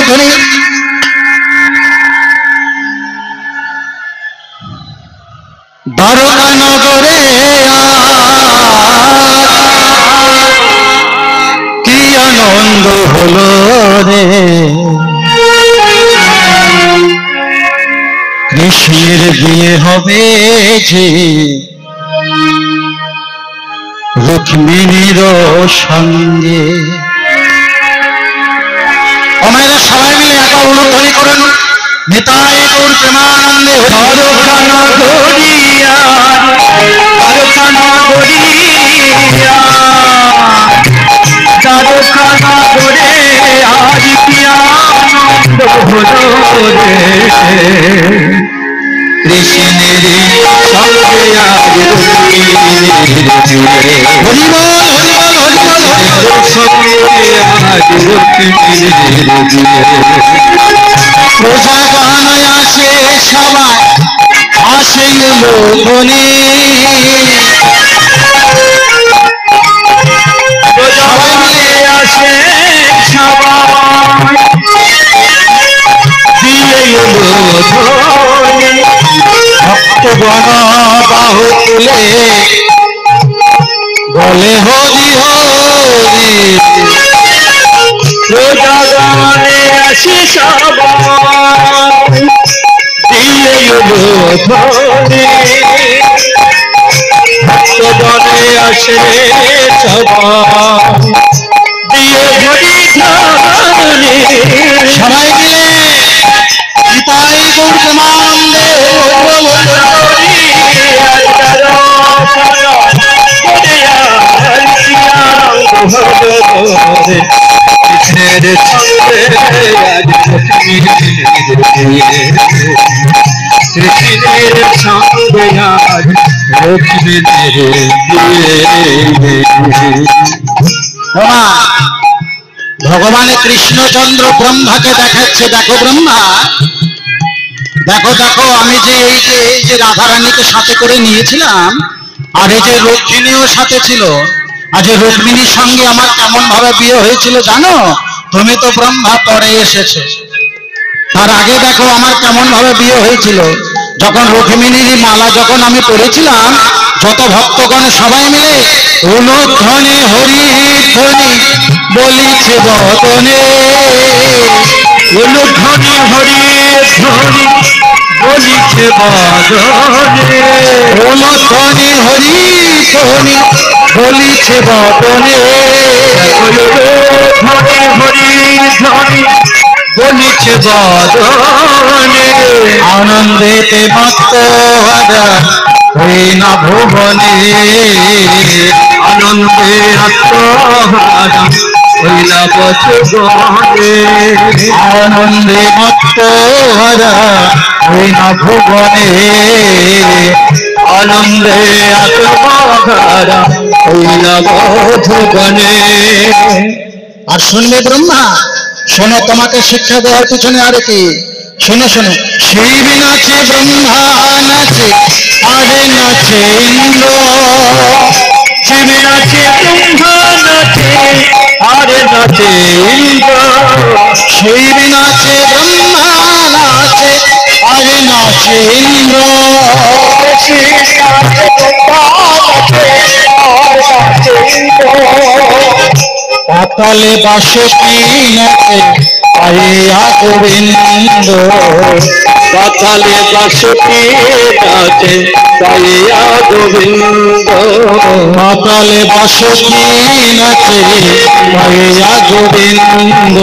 ধ্বনি। দ্বারকা নগরে কি আনন্দ হলো রে, কৃষ্ণের বিয়ে হবে যে রুক্মিণীর সঙ্গে। আমরা সবাই মিলে একবার অনুধ্বনি করুন, নিতাই গৌর প্রেমানন্দে। দ্বারকা নগরিয়া দ্বারকা নগরিয়া দ্বারকা নগরে আজ কি আনন্দ হলো রে, কৃষ্ণের সঙ্গে আজ রুক্মিণীর বিয়ে। হরি বল হরি বল হরি বল সঙ্গে আজ রুক্মিণীর বিয়ে। প্রজাগণ আসে সবাই আসে লোকনে, সবাই মিলে আসে সবাই দিয়ে লোকনে। ভক্তগণ বাহু তুলে বলে হরি হরি, প্রজাগণে আসে সবাই দিয়ে লোকনে। ভক্তগণে আসে সবাই দিয়ে হরি ধ্বনি। সবাই মিলে নিতাই গৌর প্রেমানন্দে। কৃষ্ণের সঙ্গে আজ রুক্মিণীর বিয়ে, কৃষ্ণের সঙ্গে আজ রুক্মিণীর বিয়ে। ভগবান কৃষ্ণচন্দ্র ব্রহ্মাকে দেখাচ্ছে, দেখো ব্রহ্মা, দেখো দেখো আমি যে এই যে রাধারানীকে সাথে করে নিয়েছিলাম, আর এই যে রুক্মিণীও সাথে ছিল, আজ রুক্মিণীর সঙ্গে আমার কেমন ভাবে বিয়ে হয়েছিল জানো? তুমি তো ব্রহ্মা পরে এসেছো, তার আগে দেখো আমার কেমন ভাবে বিয়ে হয়েছিল। যখন রুক্মিণীর মালা যখন আমি পড়েছিলাম, যত ভক্তগণ সবাই মিলে অনুধ্বনি হরি ধ্বনি বলিছে বদনে। অনুধ্বনি হরি ধ্বনি বলিছে বদনে, অনুধ্বনি হরি ধ্বনি বলিছে বদনে। অনুধ্বনি হরি ধ্বনি বলিছে বদনে। আনন্দেতে মত্ত হরা হই না ভুবনে, আনন্দে আত্মহারা হই না পথগণে। আনন্দে মত্ত হরা হই না ভুবনে, আনন্দে আত্মহারা হই না পথগণে। আর শুনবে ব্রহ্মা, শোনো, তোমাকে শিক্ষা দেওয়ার পিছনে আর কি, শোনো শোনো। শিব নাচে ব্রহ্মা নাচে আরে নাচে ইন্দ্র, শিব নাচে ব্রহ্মা নাচে আরে নাচে ইন্দ্র। শিব নাচে ব্রহ্মা নাচে আরে নাচে ইন্দ্র, শিব নাচে ব্রহ্মা নাচে আরে নাচে ইন্দ্র। পাতালে বাসুকি নাচে পাইয়া গোবিন্দ, পাতালে বাসুকি নাচে পাইয়া গোবিন্দ। পাতালে বাসুকি নাচে পাইয়া গোবিন্দ,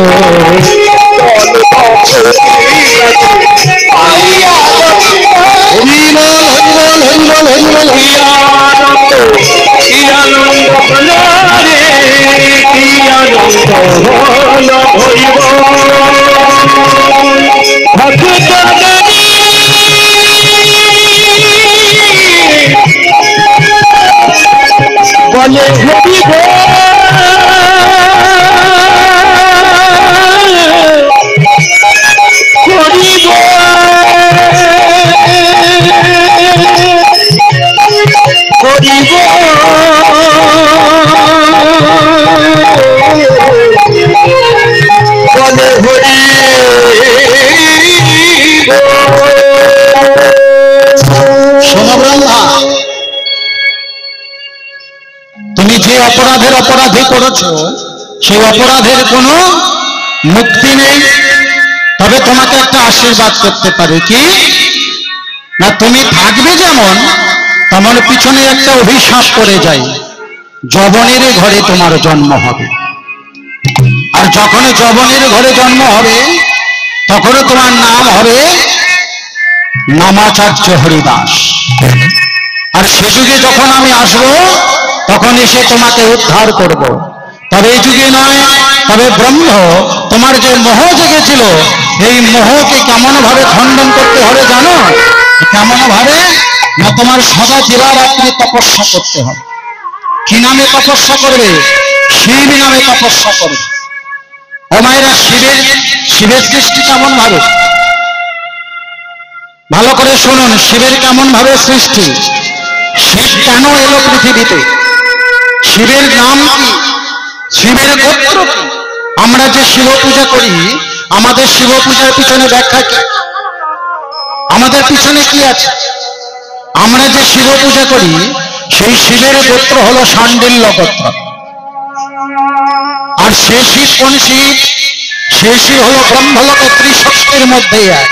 হরি বল হরি বল হরি বল হরি বল। কি আনন্দ হলো রে, কি আনন্দ হলো হরি বল। ভক্তগণে বলে হরি বল, হরি বল, হরি বল। বলে হরি করছো সেই অপরাধের কোনো মুক্তি নেই। তবে তোমাকে একটা আশীর্বাদ করতে পারে, কি না, তুমি থাকবে যেমন তেমন পিছনে একটা অভিশাপ করে যায়, যবনের ঘরে তোমার জন্ম হবে। আর যখন যবনের ঘরে জন্ম হবে তখন তোমার নাম হবে নামাচার্য হরিদাস। আর সে যুগে যখন আমি আসব তখন এসে তোমাকে উদ্ধার করব। তবে এই যুগে নয়, তবে ব্রহ্ম তোমার যে মোহ জেগেছিল এই মোহকে কেমন ভাবে খণ্ডন করতে হবে জানো? কেমন ভাবে না, তোমার সদা দিবারাত্রি তপস্যা করতে হবে। কি নামে তপস্যা করবে? শিব নামে তপস্যা করবে। ও মায়েরা, শিবের সৃষ্টি কেমন ভাবে ভালো করে শুনুন। শিবের কেমন ভাবে সৃষ্টি? শিব কেন এলো পৃথিবীতে? শিবের নাম কি? শিবের গোত্র কি? আমরা যে শিব পূজা করি, আমাদের শিব পূজার পিছনে ব্যাখ্যা কি? আমাদের পিছনে কি আছে? আমরা যে শিব পূজা করি সেই শিবের গোত্র হলো শাণ্ডিল্য গোত্র। আর সে শিব কোন শিব? সে শিব হলো ব্রহ্মলোকে ত্রিশক্তির মধ্যে এক।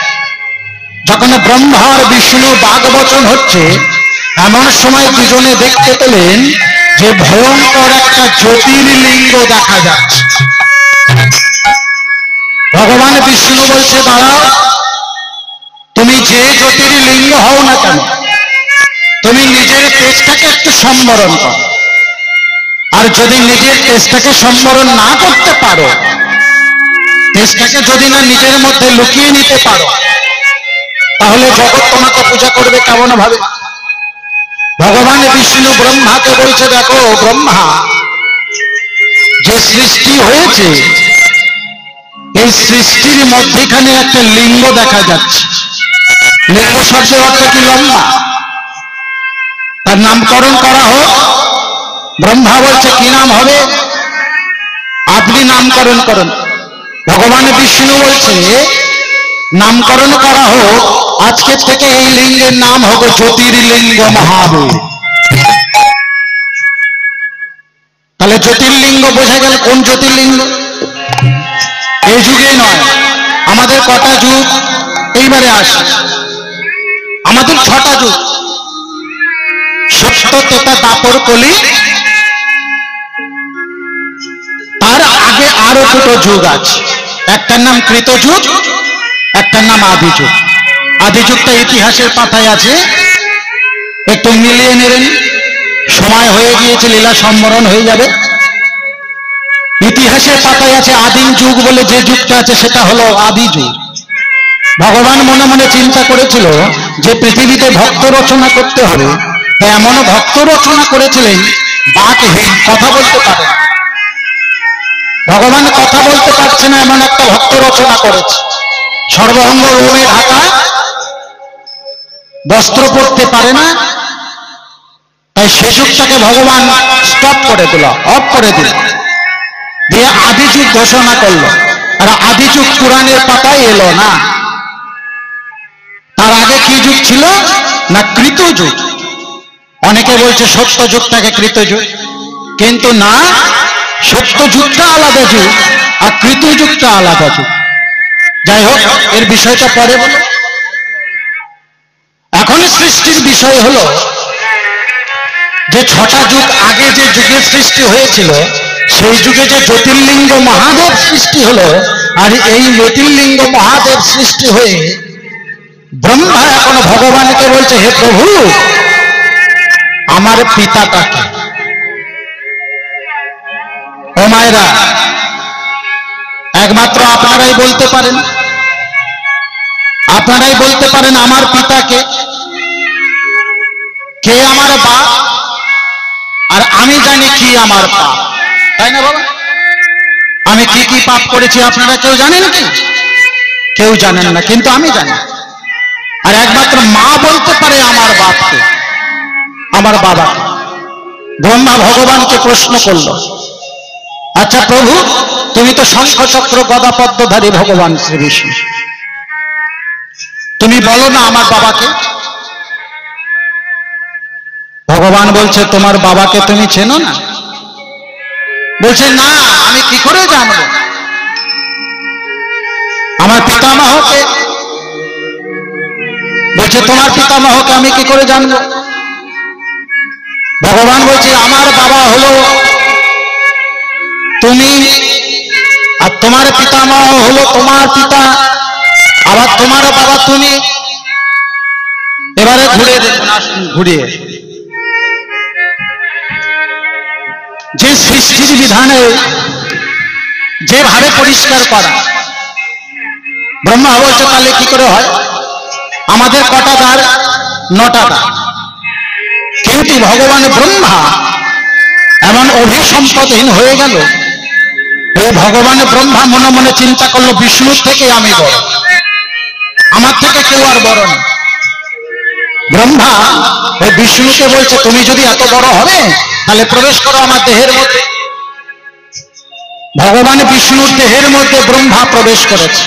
যখন ব্রহ্মা আর বিষ্ণু বাগবচন হচ্ছে এমন সময় দুজনে দেখতে পেলেন যে ভয়ঙ্কর একটা জ্যোতির্লিঙ্গ দেখা যাচ্ছে। ভগবান বিষ্ণু বলছে, দাঁড়াও, তুমি যে জ্যোতির্লিঙ্গ হও না কেন, তুমি নিজের তেজটাকে একটু সম্বরণ করো। আর যদি নিজের তেজটাকে সম্বরণ না করতে পারো, তেজটাকে যদি না নিজের মধ্যে লুকিয়ে নিতে পারো, তাহলে জগৎ তোমাকে পূজা করবে কেমন ভাবে? ভগবান বিষ্ণু ব্রহ্মাকে বলছে, দেখো ব্রহ্মা, যে সৃষ্টি হয়েছে এই সৃষ্টির মধ্যেখানে একটা লিঙ্গ দেখা যাচ্ছে। লিঙ্গ শব্দের অর্থ কি? লম্বা। তার নামকরণ করা হোক। ব্রহ্মা বলছে, কি নাম হবে? আপনি নামকরণ করুন। ভগবান বিষ্ণু বলছে, নামকরণ করা হোক, আজকের থেকে এই লিঙ্গের নাম হবে জ্যোতির্লিঙ্গ মহাদেব। তাহলে জ্যোতির্লিঙ্গ বোঝা গেল। কোন জ্যোতির্লিঙ্গ? এই যুগে নয়, আমাদের কটা যুগ এইবারে আসে? আমাদের 6টা যুগ। সত্য, তেতা, দাপর, কলি। তার আগে আরো 2টো যুগ আছে। একটার নাম কৃত যুগ, একটার নাম আদি যুগ। আদি যুগটা ইতিহাসের পাতায় আছে, একটু মিলিয়ে নেবেন। সময় হয়ে গিয়েছে, লীলা সম্বরণ হয়ে যাবে। ইতিহাসের পাতায় আছে আদিম যুগ বলে, যে যুগটা আছে সেটা হলো আদি যুগ। ভগবান মনে মনে চিন্তা করেছিল যে পৃথিবীতে ভক্ত রচনা করতে হবে, তাই এমন ভক্ত রচনা করেছিলেন বাকহীন, কথা বলতে পারে। ভগবান কথা বলতে পারছে না এমন একটা ভক্ত রচনা করেছে। সর্বাঙ্গ রোমে ঢাকা, বস্ত্র পরতে পারে না। তাই সে যুগটাকে ভগবান স্টপ করে দিল, অফ করে দিল, দিয়ে আদি যুগ ঘোষণা করলো। আর আদি যুগ পুরাণের পাতায় এলো না। তার আগে কি যুগ ছিল না? কৃত যুগ। অনেকে বলছে সত্য যুগটাকে কৃত যুগ, কিন্তু না, সত্য যুগটা আলাদা যুগ আর কৃত যুগটা আলাদা যুগ। যাই হোক, এর বিষয়টা পরে বলো। এখন সৃষ্টির বিষয় হলো যে 6টা যুগ আগে যে যুগের সৃষ্টি হয়েছিল সেই যুগে যে জ্যোতির্লিঙ্গ মহাদেব সৃষ্টি হলো, আর এই জ্যোতির্লিঙ্গ মহাদেব সৃষ্টি হয়ে ব্রহ্মা এখন ভগবানকে বলছে, হে প্রভু, আমার পিতাটাকে। ও মায়েরা, একমাত্র আপনারাই বলতে পারেন, আপনারাই বলতে পারেন আমার পিতাকে। কে আমার বাপ? আর আমি জানি কি আমার পাপ, তাই না বাবা? আমি কি কি পাপ করেছি আপনারা কেউ জানেন কি? কেউ জানেন না, কিন্তু আমি জানি। আর একমাত্র মা বলতে পারে আমার বাপকে, আমার বাবাকে। ব্রহ্মা ভগবানকে প্রশ্ন করল, আচ্ছা প্রভু, তুমি তো শঙ্খ চক্র গদা পদ্মধারী ভগবান শ্রী বিষ্ণু, তুমি বলো না আমার বাবাকে। ভগবান বলছে, তোমার বাবাকে তুমি চেনো না? বলছে না, আমি কি করে জানবো আমার পিতামহকে? বলছে তোমার পিতামহকে আমি কি করে জানবো? ভগবান বলছে আমার বাবা হলো তুমি, আর তোমার পিতামহ হলো তোমার পিতা, আবার তোমার বাবা তুমি। এবারে ঘুরে দেখুন, আসুন ঘুরিয়ে। যে সৃষ্টির বিধানে যেভাবে পরিষ্কার করা, ব্রহ্মা বলছে তাহলে কি করে হয়? আমাদের কটা দ্বার? 9টা দ্বার। কিন্তু ভগবান ব্রহ্মা এমন অভিসম্পদহীন হয়ে গেল, এই ভগবান ব্রহ্মা মনে মনে চিন্তা করলো বিষ্ণুর থেকে আমি বড়, আমার থেকে কেউ আর বড় না। ব্রহ্মা ওই বিষ্ণুকে বলছে তুমি যদি এত বড় হবে তাহলে প্রবেশ করো আমার দেহের মধ্যে। ভগবান বিষ্ণুর দেহের মধ্যে ব্রহ্মা প্রবেশ করেছে,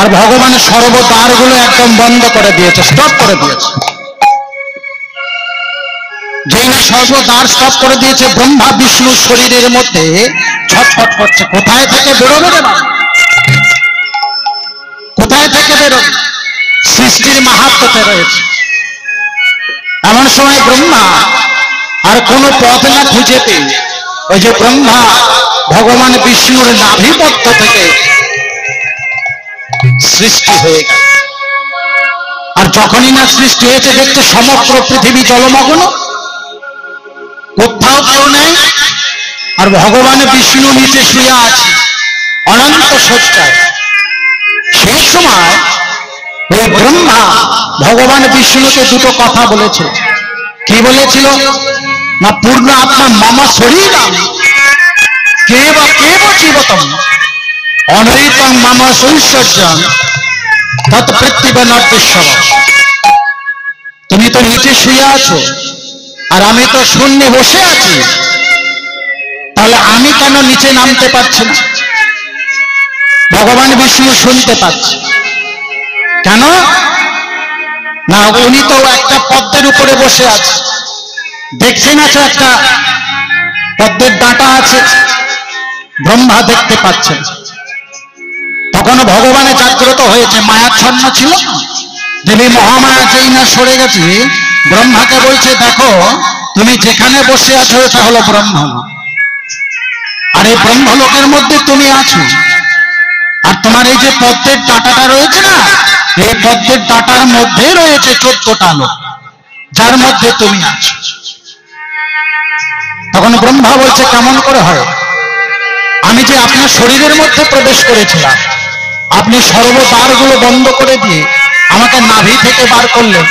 আর ভগবান সর্বদ্বারগুলো একদম বন্ধ করে দিয়েছে, স্টপ করে দিয়েছে। যেই না সর্বদ্বার স্টপ করে দিয়েছে, ব্রহ্মা বিষ্ণুর শরীরের মধ্যে ছটফট করছে, কোথায় থেকে বেরোবে রে বাবা, কোথায় থেকে বেরোবে? সৃষ্টির মাহাত্ম্যতে রয়েছে। এমন সময় ব্রহ্মা আর কোনো পথ না খুঁজে পেয়ে ওই যে ব্রহ্মা ভগবান বিষ্ণুর নাভিপত্য থেকে সৃষ্টি হয়ে গেল। আর যখনই না সৃষ্টি হয়েছে দেখতে সমগ্র পৃথিবী জলমগ্ন, কোথাও কেউ নেই, আর ভগবান বিষ্ণু নিচে শুয়ে আছে অনন্ত শয্যায়। সেই সময় ওই ব্রহ্মা ভগবান বিষ্ণুকে দুটো কথা বলেছিল। কি বলেছিল না, পূর্ণ আত্মা মম শরীরম কেব কেব জীবতম অনৈতং মম সৈশ্বর্যম তৎপৃথিবীনর্দেশ্বর। তুমি তো নিচে শুয়ে আছো আর আমি তো শূন্যে বসে আছি, তাহলে আমি কেন নিচে নামতে পারছি না? ভগবান বিষ্ণু শুনতে পাচ্ছে। কেন না, উনি তো একটা পদ্মের উপরে বসে আছে, দেখছেন আছে একটা পদ্মের ডাঁটা আছে, ব্রহ্মা দেখতে পাচ্ছেন। তখন ভগবানের জাগ্রত হয়েছে, মায়াচ্ছন্ন ছিল, দেবী মহামায়া যেই না সরে গেছে, ব্রহ্মাকে বলছে দেখো তুমি যেখানে বসে আছো এটা হলো ব্রহ্মলোক, আর এই ব্রহ্মলোকের মধ্যে তুমি আছো, আর তোমার এই যে পদ্মের ডাঁটাটা রয়েছে না, এই পদ্মের ডাঁটার মধ্যে রয়েছে 14টা লোক, যার মধ্যে তুমি আছো। তখন ব্রহ্মা বলছে কেমন করে হয়? আমি যে আপনার শরীরের মধ্যে প্রবেশ করেছিলাম, আপনি সর্বদ্বারগুলো বন্ধ করে দিয়ে আমাকে নাভি থেকে বার করলেন,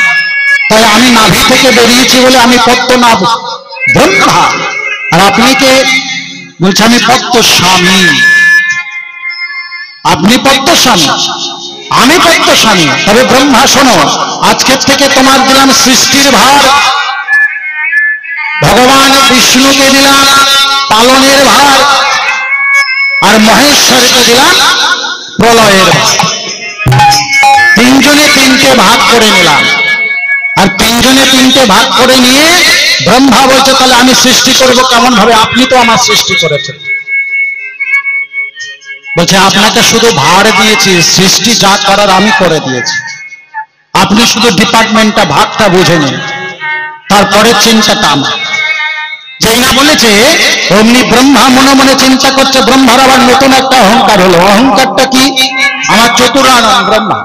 তাই আমি নাভি থেকে বেরিয়েছি বলে আমি পদ্মনাভ ব্রহ্মা, আর আপনি কে? বলছে আমি পদ্মস্বামী। আপনি পদ্মস্বামী, আমি পদ্মস্বামী। তবে ব্রহ্মা শোনো, আজকের থেকে তোমার দিলাম সৃষ্টির ভার, ভগবান বিষ্ণুকে দিলাম পালনের ভার, আর মহেশ্বরকে দিলাম প্রলয়ের ভার। তিনজনে তিনটে ভাগ করে নিলাম, আর তিনজনে তিনটে ভাগ করে নিয়ে ব্রহ্মা বলছে তাহলে আমি সৃষ্টি করব কেমন ভাবে? আপনি তো আমার সৃষ্টি করেছেন। বলছে আপনাকে শুধু ভার দিয়েছি, সৃষ্টি যা করার আমি করে দিয়েছি, আপনি শুধু ডিপার্টমেন্টটা ভাগটা বুঝে নিন, তারপরে চিন্তাটা আমার। যেই না বলেছে অমনি ব্রহ্মা মনে মনে চিন্তা করছে, ব্রহ্মার আবার নতুন একটা অহংকার হলো। অহংকারটা কি? আমার চতুরানন ব্রহ্মা,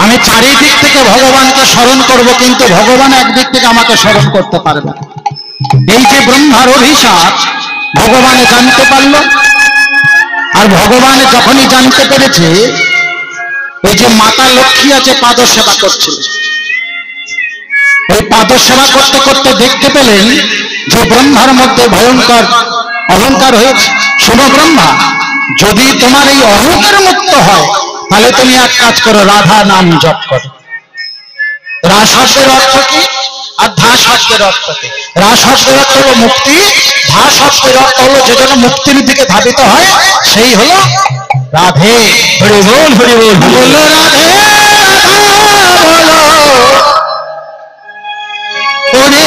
আমি চারিদিক থেকে ভগবানকে স্মরণ করব, কিন্তু ভগবান একদিক থেকে আমাকে স্মরণ করতে পারবে। এই যে ব্রহ্মার অভিশাপ ভগবান জানতে পারল, আর ভগবান যখনই জানতে পেরেছে, ওই যে মাতা লক্ষ্মী আছে পাদ সেবা করছিল, ওই পাদ সেবা করতে করতে দেখতে পেলেন যে ব্রহ্মার মধ্যে ভয়ঙ্কর অহংকার হয়েছে। শোনো ব্রহ্মা, যদি তোমার এই অহংকার মুক্ত হয় তাহলে তুমি এক কাজ করো, রাধা নাম জপ করো। রা শব্দের অর্থ কি আর ধা শব্দের অর্থ কি? রা শব্দের অর্থ হলো মুক্তি, ধা শব্দের অর্থ হলো যে জন্য মুক্তির দিকে ধাবিত হয়, সেই হলো রাধে। হরি বল হরি বল, বলো রাধে বলো ওরে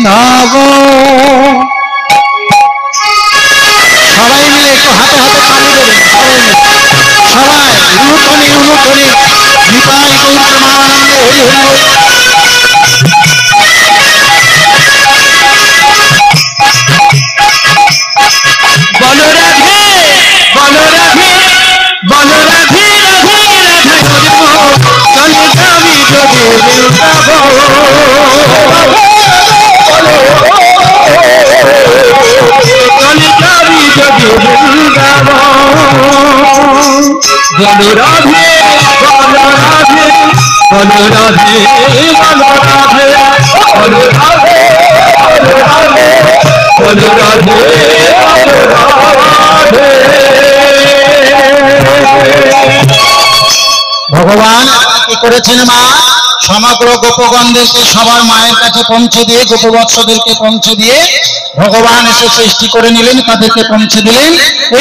বৃন্দাবন। সবাই মিলে একটু হাতে হাতে তালি দেবেন, সবাই মিলে সবাই উলুধ্বনি নিতাই গৌর প্রেমানন্দে হরি হরি বল। বলো রাধে বলো রাধে বলো রাধে রাধে রাধে চলে যাবি যদি বৃন্দাবন। চলে যাবি যদি বৃন্দাবন। বলো রাধে বলো রাধে বলো রাধে বলো রাধে বলো রাধে বলো রাধে বলো রাধে। ভগবান কি করেছেন মা? সমগ্র গোপগণদেরকে সবার মায়ের কাছে পৌঁছে দিয়ে, গোপবৎসদেরকে পৌঁছে দিয়ে ভগবান এসে সৃষ্টি করে নিলেন, তাদেরকে পৌঁছে দিলেন।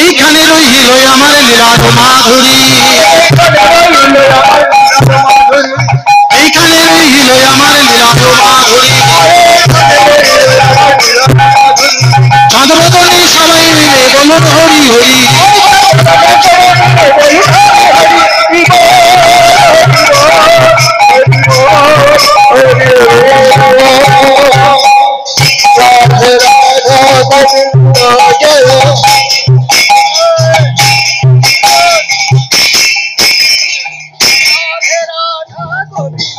এইখানে রইল আমার লীলার মাধুরী, এইখানে রইল আমার লীলার মাধুরী। চাঁদবদনে সবাই মিলে বলো হরি হরি। রাধা গোবিন্দ